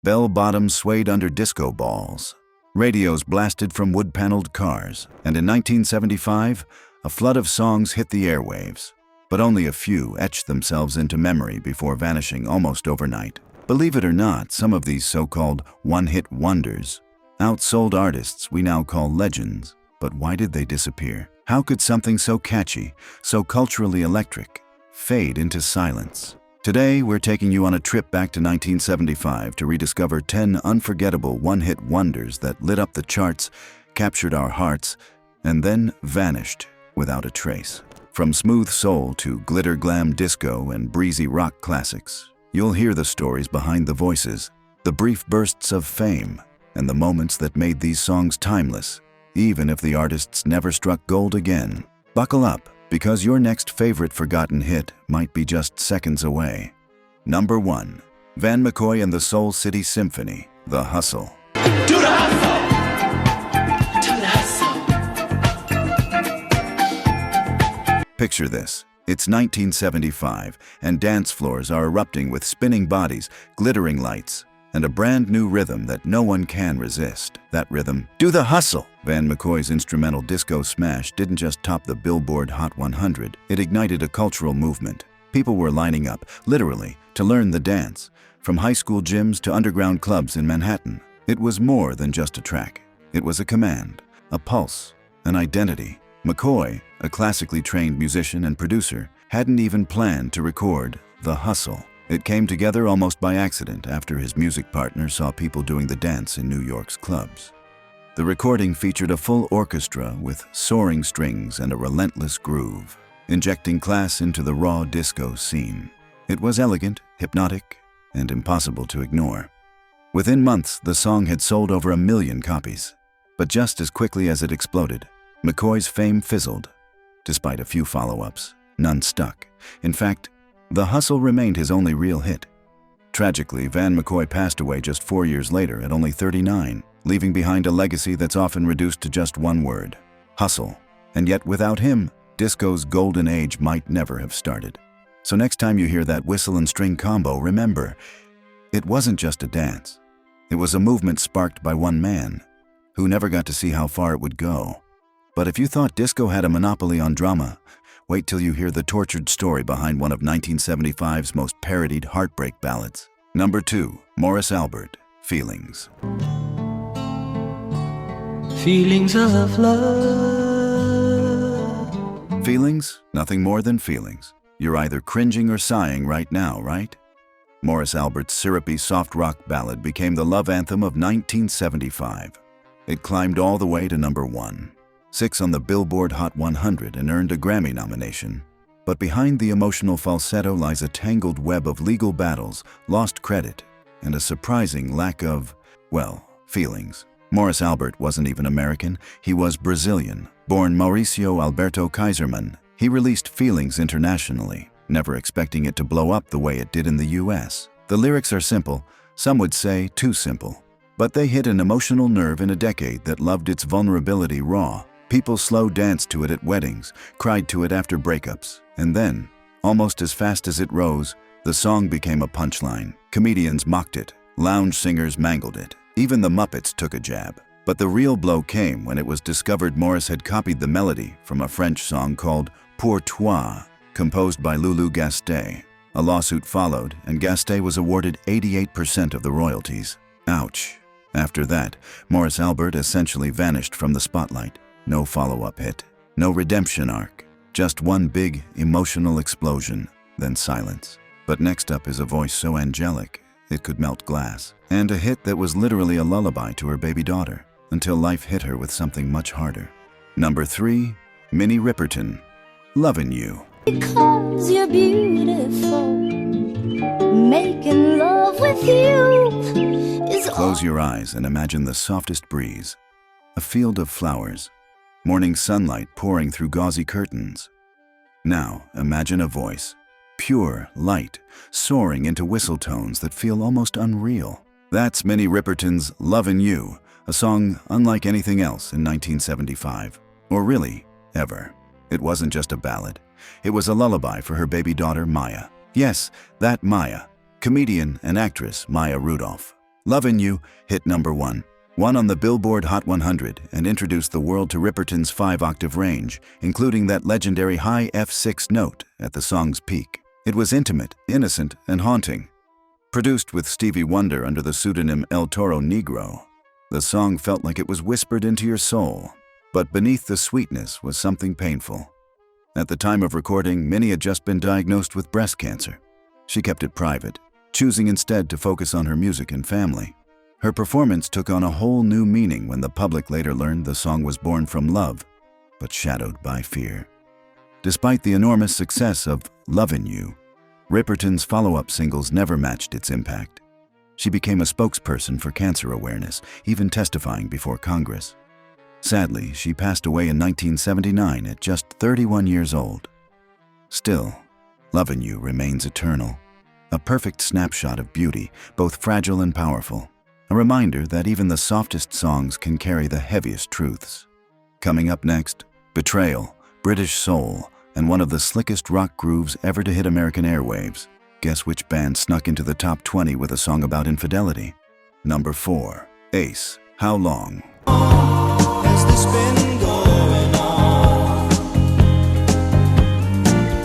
Bell-bottoms swayed under disco balls. Radios blasted from wood-paneled cars. And in 1975, a flood of songs hit the airwaves. But only a few etched themselves into memory before vanishing almost overnight. Believe it or not, some of these so-called one-hit wonders outsold artists we now call legends. But why did they disappear? How could something so catchy, so culturally electric, fade into silence? Today, we're taking you on a trip back to 1975 to rediscover 10 unforgettable one-hit wonders that lit up the charts, captured our hearts, and then vanished without a trace. From smooth soul to glitter glam disco and breezy rock classics, you'll hear the stories behind the voices, the brief bursts of fame, and the moments that made these songs timeless, even if the artists never struck gold again. Buckle up, because your next favorite forgotten hit might be just seconds away. Number 1. Van McCoy and the Soul City Symphony, The Hustle. Do the hustle! Do the hustle! Picture this. It's 1975, and dance floors are erupting with spinning bodies, glittering lights, and a brand new rhythm that no one can resist. That rhythm, do the hustle! Van McCoy's instrumental disco smash didn't just top the Billboard Hot 100, it ignited a cultural movement. People were lining up, literally, to learn the dance, from high school gyms to underground clubs in Manhattan. It was more than just a track. It was a command, a pulse, an identity. McCoy, a classically trained musician and producer, hadn't even planned to record The Hustle. It came together almost by accident after his music partner saw people doing the dance in New York's clubs. The recording featured a full orchestra with soaring strings and a relentless groove, injecting class into the raw disco scene. It was elegant, hypnotic, and impossible to ignore. Within months, the song had sold over 1 million copies. But just as quickly as it exploded, McCoy's fame fizzled. Despite a few follow-ups, none stuck. In fact, The Hustle remained his only real hit. Tragically, Van McCoy passed away just 4 years later at only 39, leaving behind a legacy that's often reduced to just one word: hustle. And yet without him, disco's golden age might never have started. So next time you hear that whistle and string combo, remember, it wasn't just a dance. It was a movement sparked by one man, who never got to see how far it would go. But if you thought disco had a monopoly on drama, wait till you hear the tortured story behind one of 1975's most parodied heartbreak ballads. Number 2. Morris Albert, Feelings. Feelings of love. Feelings? Nothing more than feelings. You're either cringing or sighing right now, right? Morris Albert's syrupy soft rock ballad became the love anthem of 1975. It climbed all the way to number 1. 6 on the Billboard Hot 100 and earned a Grammy nomination. But behind the emotional falsetto lies a tangled web of legal battles, lost credit, and a surprising lack of, well, feelings. Morris Albert wasn't even American, he was Brazilian. Born Mauricio Alberto Kaiserman, he released Feelings internationally, never expecting it to blow up the way it did in the US. The lyrics are simple, some would say too simple. But they hit an emotional nerve in a decade that loved its vulnerability raw. People slow danced to it at weddings, cried to it after breakups. And then, almost as fast as it rose, the song became a punchline. Comedians mocked it, lounge singers mangled it. Even the Muppets took a jab. But the real blow came when it was discovered Morris had copied the melody from a French song called Pour Toi, composed by Lulu Gastet. A lawsuit followed, and Gastet was awarded 88% of the royalties. Ouch. After that, Morris Albert essentially vanished from the spotlight. No follow-up hit, no redemption arc, just one big emotional explosion, then silence. But next up is a voice so angelic, it could melt glass, and a hit that was literally a lullaby to her baby daughter, until life hit her with something much harder. Number 3, Minnie Riperton, Lovin You. Because you're beautiful, making love with you is all. Close your eyes and imagine the softest breeze, a field of flowers, morning sunlight pouring through gauzy curtains. Now, imagine a voice, pure, light, soaring into whistle tones that feel almost unreal. That's Minnie Riperton's Lovin You, a song unlike anything else in 1975, or really, ever. It wasn't just a ballad. It was a lullaby for her baby daughter, Maya. Yes, that Maya, comedian and actress Maya Rudolph. Lovin You hit number 1. Won on the Billboard Hot 100 and introduced the world to Riperton's 5-octave range, including that legendary high F6 note at the song's peak. It was intimate, innocent, and haunting. Produced with Stevie Wonder under the pseudonym El Toro Negro, the song felt like it was whispered into your soul. But beneath the sweetness was something painful. At the time of recording, Minnie had just been diagnosed with breast cancer. She kept it private, choosing instead to focus on her music and family. Her performance took on a whole new meaning when the public later learned the song was born from love, but shadowed by fear. Despite the enormous success of Lovin You, Riperton's follow-up singles never matched its impact. She became a spokesperson for cancer awareness, even testifying before Congress. Sadly, she passed away in 1979 at just 31 years old. Still, Lovin You remains eternal, a perfect snapshot of beauty, both fragile and powerful. A reminder that even the softest songs can carry the heaviest truths. Coming up next, Betrayal, British Soul, and one of the slickest rock grooves ever to hit American airwaves. Guess which band snuck into the top 20 with a song about infidelity? Number 4, Ace, How Long? Has this been going on?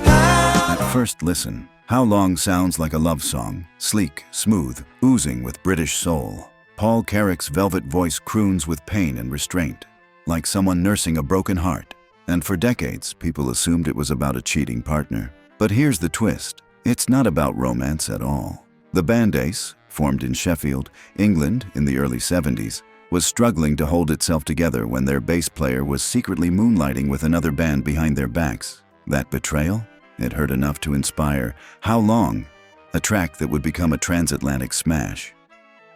At first listen, How Long sounds like a love song, sleek, smooth, oozing with British soul. Paul Carrick's velvet voice croons with pain and restraint, like someone nursing a broken heart. And for decades, people assumed it was about a cheating partner. But here's the twist. It's not about romance at all. The band Ace, formed in Sheffield, England in the early 70s, was struggling to hold itself together when their bass player was secretly moonlighting with another band behind their backs. That betrayal? It hurt enough to inspire How Long, a track that would become a transatlantic smash.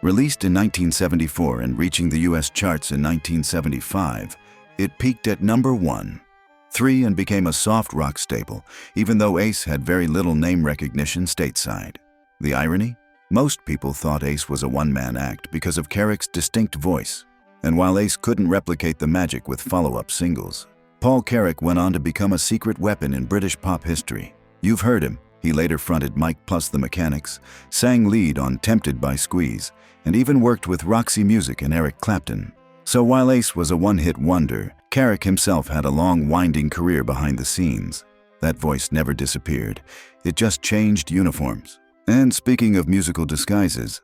Released in 1974 and reaching the US charts in 1975, it peaked at number 1, 3 and became a soft rock staple, even though Ace had very little name recognition stateside. The irony? Most people thought Ace was a one-man act because of Carrick's distinct voice. And while Ace couldn't replicate the magic with follow-up singles, Paul Carrick went on to become a secret weapon in British pop history. You've heard him. He later fronted Mike plus the Mechanics, sang lead on Tempted by Squeeze, and even worked with Roxy Music and Eric Clapton. So while Ace was a one-hit wonder, Carrick himself had a long, winding career behind the scenes. That voice never disappeared. It just changed uniforms. And speaking of musical disguises,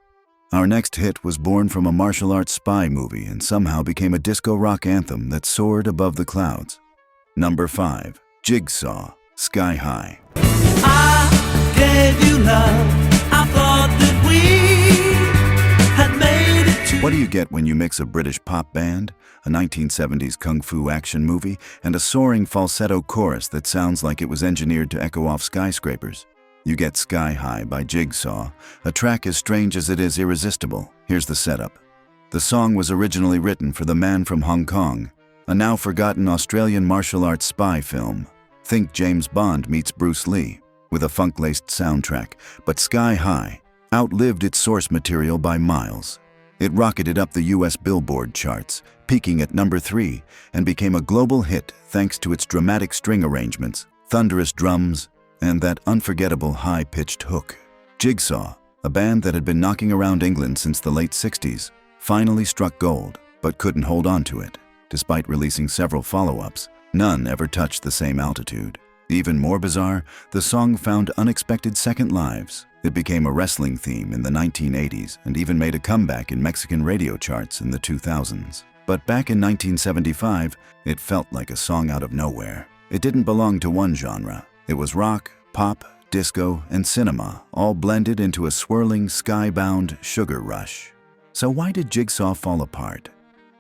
our next hit was born from a martial arts spy movie and somehow became a disco rock anthem that soared above the clouds. Number 5, Jigsaw, Sky High. I gave you love. I thought that we had made it to. What do you get when you mix a British pop band, a 1970s kung fu action movie, and a soaring falsetto chorus that sounds like it was engineered to echo off skyscrapers? You get Sky High by Jigsaw, a track as strange as it is irresistible. Here's the setup. The song was originally written for The Man from Hong Kong, a now-forgotten Australian martial arts spy film. Think James Bond meets Bruce Lee, with a funk-laced soundtrack, but Sky High outlived its source material by miles. It rocketed up the US Billboard charts, peaking at number 3, and became a global hit thanks to its dramatic string arrangements, thunderous drums, and that unforgettable high-pitched hook. Jigsaw, a band that had been knocking around England since the late 60s, finally struck gold, but couldn't hold on to it. Despite releasing several follow-ups, none ever touched the same altitude. Even more bizarre, the song found unexpected second lives. It became a wrestling theme in the 1980s and even made a comeback in Mexican radio charts in the 2000s. But back in 1975, it felt like a song out of nowhere. It didn't belong to one genre. It was rock, pop, disco, and cinema, all blended into a swirling, sky-bound sugar rush. So why did Jigsaw fall apart?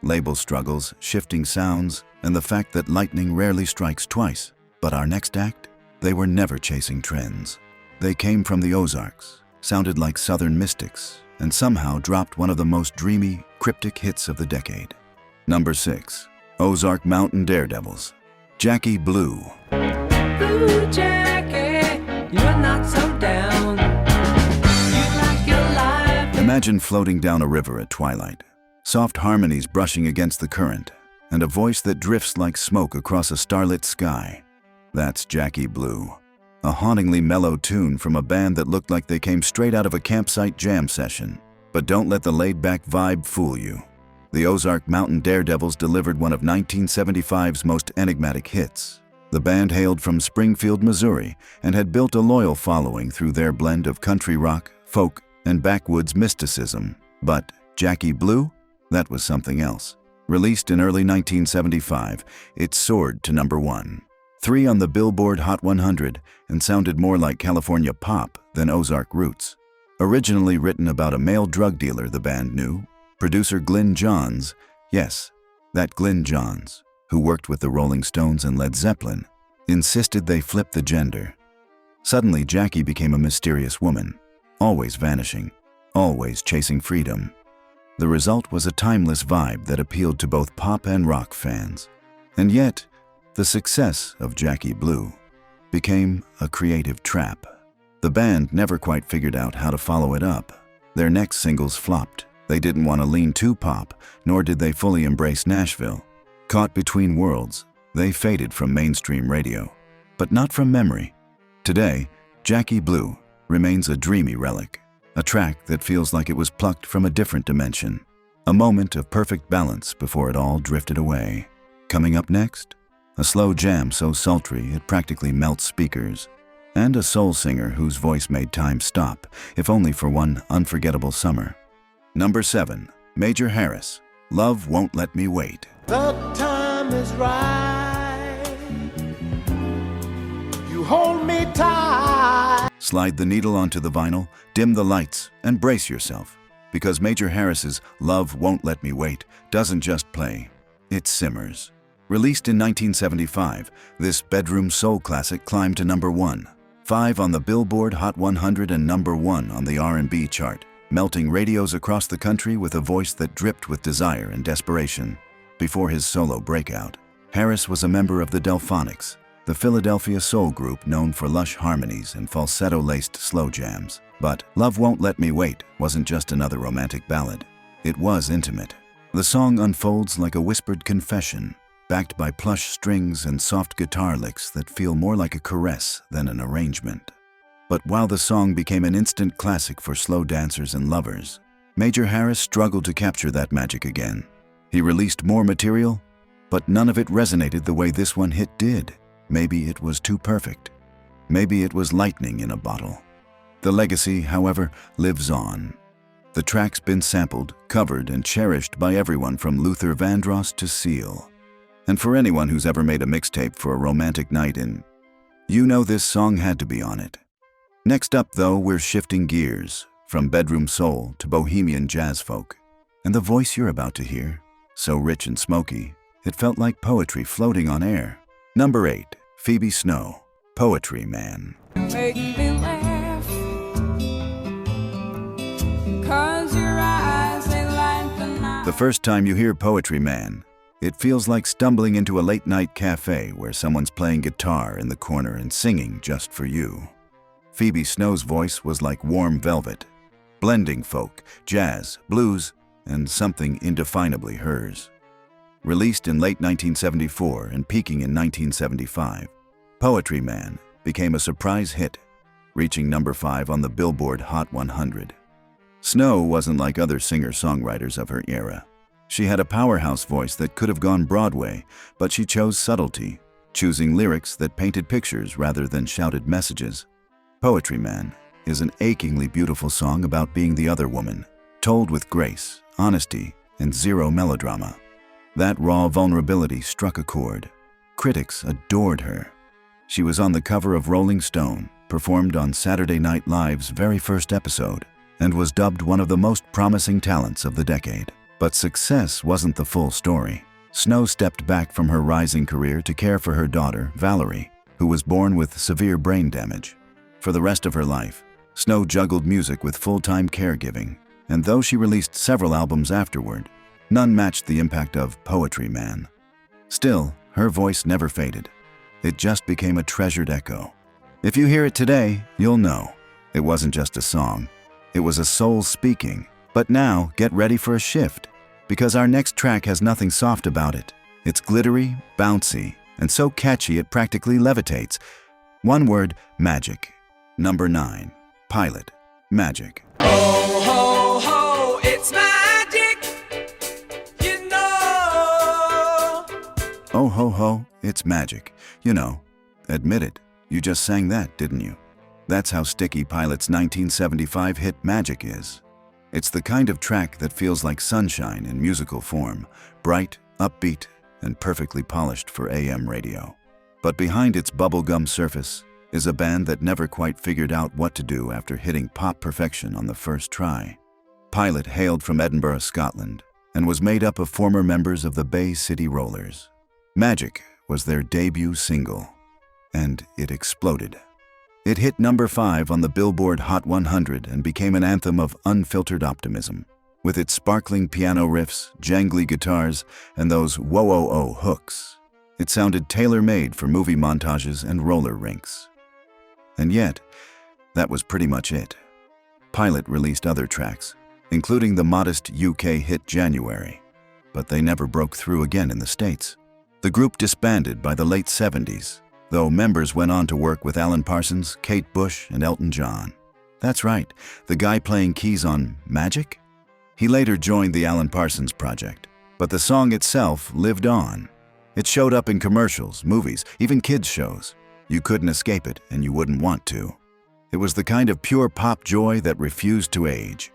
Label struggles, shifting sounds, and the fact that lightning rarely strikes twice. But our next act? They were never chasing trends. They came from the Ozarks, sounded like southern mystics, and somehow dropped one of the most dreamy, cryptic hits of the decade. Number 6, Ozark Mountain Daredevils, Jackie Blue. Ooh, Jackie, you're not so down. You like your life. Imagine floating down a river at twilight, soft harmonies brushing against the current, and a voice that drifts like smoke across a starlit sky. That's Jackie Blue, a hauntingly mellow tune from a band that looked like they came straight out of a campsite jam session. But don't let the laid-back vibe fool you. The Ozark Mountain Daredevils delivered one of 1975's most enigmatic hits. The band hailed from Springfield, Missouri, and had built a loyal following through their blend of country rock, folk, and backwoods mysticism. But Jackie Blue? That was something else. Released in early 1975, it soared to number 1. 3 on the Billboard Hot 100, and sounded more like California pop than Ozark roots. Originally written about a male drug dealer the band knew, producer Glyn Johns, yes, that Glyn Johns, who worked with the Rolling Stones and Led Zeppelin, insisted they flip the gender. Suddenly, Jackie became a mysterious woman, always vanishing, always chasing freedom. The result was a timeless vibe that appealed to both pop and rock fans. And yet, the success of Jackie Blue became a creative trap. The band never quite figured out how to follow it up. Their next singles flopped. They didn't want to lean too pop, nor did they fully embrace Nashville. Caught between worlds, they faded from mainstream radio, but not from memory. Today, Jackie Blue remains a dreamy relic, a track that feels like it was plucked from a different dimension, a moment of perfect balance before it all drifted away. Coming up next, a slow jam so sultry it practically melts speakers, and a soul singer whose voice made time stop, if only for one unforgettable summer. Number 7, Major Harris, Love Won't Let Me Wait. The time is right. You hold me tight. Slide the needle onto the vinyl, dim the lights, and brace yourself, because Major Harris's Love Won't Let Me Wait doesn't just play, it simmers. Released in 1975, this bedroom soul classic climbed to number 1, 5 on the Billboard Hot 100 and number 1 on the R&B chart, melting radios across the country with a voice that dripped with desire and desperation. Before his solo breakout, Harris was a member of the Delphonics, the Philadelphia soul group known for lush harmonies and falsetto-laced slow jams. But Love Won't Let Me Wait wasn't just another romantic ballad. It was intimate. The song unfolds like a whispered confession, backed by plush strings and soft guitar licks that feel more like a caress than an arrangement. But while the song became an instant classic for slow dancers and lovers, Major Harris struggled to capture that magic again. He released more material, but none of it resonated the way this one hit did. Maybe it was too perfect. Maybe it was lightning in a bottle. The legacy, however, lives on. The track's been sampled, covered, and cherished by everyone from Luther Vandross to Seal. And for anyone who's ever made a mixtape for a romantic night in, you know this song had to be on it. Next up, though, we're shifting gears, from bedroom soul to bohemian jazz folk. And the voice you're about to hear, so rich and smoky, it felt like poetry floating on air. Number 8, Phoebe Snow, Poetry Man. Make me laugh, 'cause your eyes, they light the night. The first time you hear Poetry Man, it feels like stumbling into a late-night cafe where someone's playing guitar in the corner and singing just for you. Phoebe Snow's voice was like warm velvet, blending folk, jazz, blues, and something indefinably hers. Released in late 1974 and peaking in 1975, Poetry Man became a surprise hit, reaching number 5 on the Billboard Hot 100. Snow wasn't like other singer-songwriters of her era. She had a powerhouse voice that could have gone Broadway, but she chose subtlety, choosing lyrics that painted pictures rather than shouted messages. Poetry Man is an achingly beautiful song about being the other woman, told with grace, honesty, and zero melodrama. That raw vulnerability struck a chord. Critics adored her. She was on the cover of Rolling Stone, performed on Saturday Night Live's very first episode, and was dubbed one of the most promising talents of the decade. But success wasn't the full story. Snow stepped back from her rising career to care for her daughter, Valerie, who was born with severe brain damage. For the rest of her life, Snow juggled music with full-time caregiving, and though she released several albums afterward, none matched the impact of Poetry Man. Still, her voice never faded. It just became a treasured echo. If you hear it today, you'll know. It wasn't just a song. It was a soul speaking. But now, get ready for a shift, because our next track has nothing soft about it. It's glittery, bouncy, and so catchy it practically levitates. One word, magic. Number 9, Pilot, Magic. Ho, ho, ho, Ho ho ho, it's magic. You know, admit it, you just sang that, didn't you? That's how sticky Pilot's 1975 hit Magic is. It's the kind of track that feels like sunshine in musical form, bright, upbeat, and perfectly polished for AM radio. But behind its bubblegum surface is a band that never quite figured out what to do after hitting pop perfection on the first try. Pilot hailed from Edinburgh, Scotland, and was made up of former members of the Bay City Rollers. Magic was their debut single, and it exploded. It hit number 5 on the Billboard Hot 100 and became an anthem of unfiltered optimism. With its sparkling piano riffs, jangly guitars, and those whoa-oh-oh hooks, it sounded tailor-made for movie montages and roller rinks. And yet, that was pretty much it. Pilot released other tracks, including the modest UK hit January, but they never broke through again in the States. The group disbanded by the late 70s, though members went on to work with Alan Parsons, Kate Bush, and Elton John. That's right, the guy playing keys on Magic? He later joined the Alan Parsons Project, but the song itself lived on. It showed up in commercials, movies, even kids' shows. You couldn't escape it, and you wouldn't want to. It was the kind of pure pop joy that refused to age.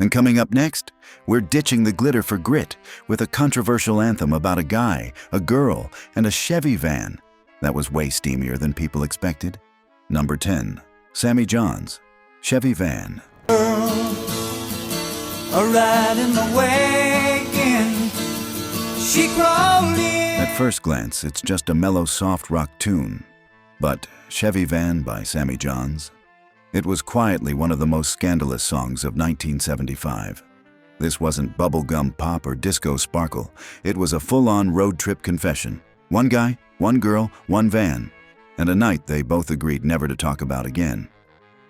And coming up next, we're ditching the glitter for grit with a controversial anthem about a guy, a girl, and a Chevy van that was way steamier than people expected. Number 10, Sammy Johns, Chevy Van. Riding the wagon, she crawled in. At first glance, it's just a mellow, soft rock tune. But Chevy Van by Sammy Johns, it was quietly one of the most scandalous songs of 1975. This wasn't bubblegum pop or disco sparkle. It was a full-on road trip confession. One guy, one girl, one van, and a night they both agreed never to talk about again.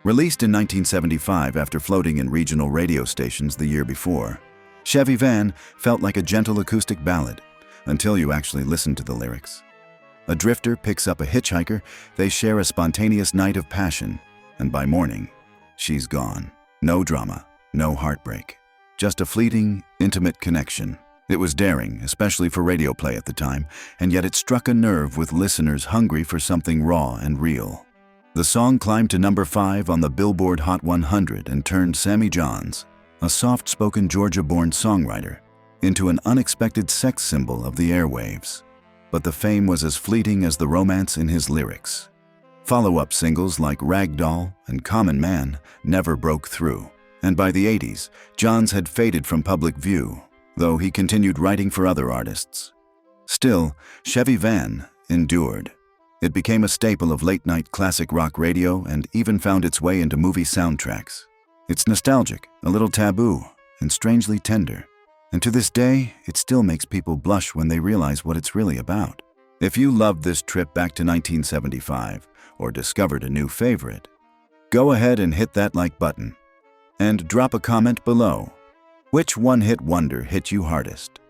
Released in 1975 after floating in regional radio stations the year before, Chevy Van felt like a gentle acoustic ballad until you actually listened to the lyrics. A drifter picks up a hitchhiker, they share a spontaneous night of passion, and by morning, she's gone. No drama, no heartbreak, just a fleeting, intimate connection. It was daring, especially for radio play at the time, and yet it struck a nerve with listeners hungry for something raw and real. The song climbed to number 5 on the Billboard Hot 100 and turned Sammy Johns, a soft-spoken Georgia-born songwriter, into an unexpected sex symbol of the airwaves. But the fame was as fleeting as the romance in his lyrics. Follow-up singles like Ragdoll and Common Man never broke through, and by the 80s, Johns had faded from public view, though he continued writing for other artists. Still, Chevy Van endured. It became a staple of late-night classic rock radio and even found its way into movie soundtracks. It's nostalgic, a little taboo, and strangely tender. And to this day, it still makes people blush when they realize what it's really about. If you loved this trip back to 1975 or discovered a new favorite, go ahead and hit that like button and drop a comment below. Which one-hit wonder hit you hardest?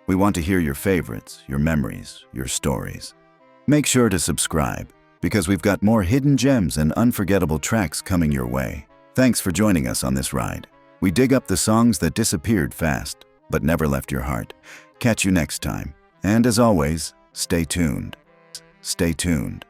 We want to hear your favorites, your memories, your stories. Make sure to subscribe because we've got more hidden gems and unforgettable tracks coming your way. Thanks for joining us on this ride. We dig up the songs that disappeared fast but never left your heart. Catch you next time. And as always, stay tuned. Stay tuned.